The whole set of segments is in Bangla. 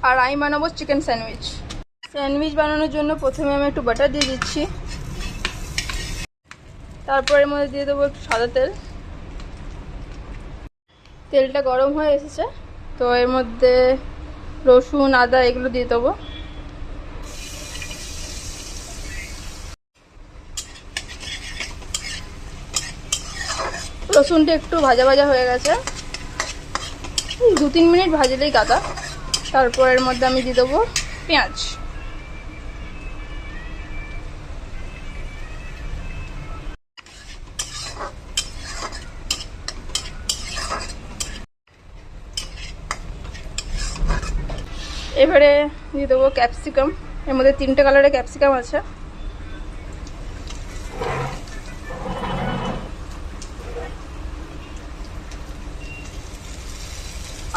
আর আমি বানাবো চিকেন স্যান্ডউইচ। স্যান্ডউইচ বানানোর জন্য প্রথমে আমি একটু বাটার দিয়ে দিচ্ছি, তারপর এর মধ্যে দিয়ে দেবো একটু সাদা তেল। তেলটা গরম হয়ে এসেছে, তো এর মধ্যে রসুন আদা এগুলো দিয়ে দেবো। রসুনটা একটু ভাজা ভাজা হয়ে গেছে, 2-3 মিনিট ভাজলেই গাদা। তারপর এর মধ্যে আমি দিয়ে দেবো পেঁয়াজ। এবারে দিয়ে দেবো ক্যাপসিকাম। এর মধ্যে 3টে কালারের ক্যাপসিকাম আছে।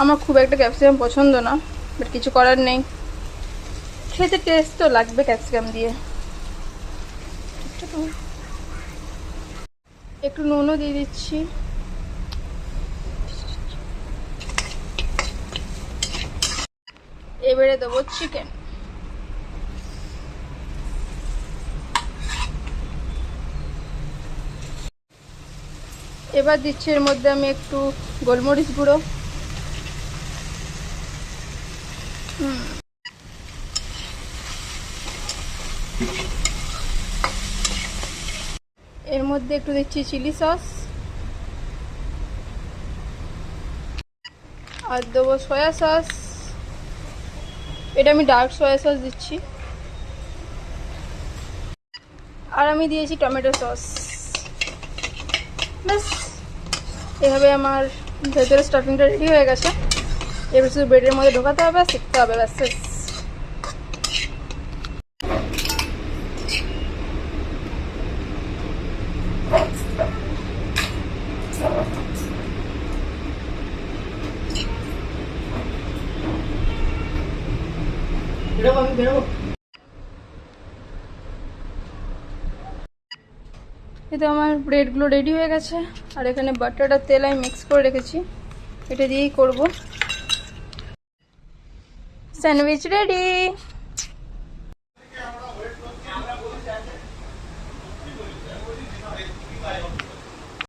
আমার খুব একটা ক্যাপসিকাম পছন্দ না, বাট কিছু করার নেই, খেতে টেস্ট তো লাগবে ক্যাপসিকাম দিয়ে। একটু নুনও দিয়ে দিচ্ছি। এবারে দেবো চিকেন। এবার দিচ্ছি এর মধ্যে আমি একটু গোলমরিচ গুঁড়ো। এর মধ্যে একটু দিচ্ছি চিলি সস, আর দেবো সয়া সস। এটা আমি ডার্ক সয়া সস দিচ্ছি, আর আমি দিয়েছি টমেটো সস। ব্যাস, এভাবে আমার ভেতরে স্টাফিংটা রেডি হয়ে গেছে। এবার শুধু ব্রেডের মধ্যে ঢোকাতে হবে, শিখতে হবে, ব্যাস শেষ। এই তো আমার ব্রেডগুলো রেডি হয়ে গেছে, আর এখানে বাটার আর তেল আমি মিক্স করে রেখেছি, এটা দিয়েই করব। Sandwich ready.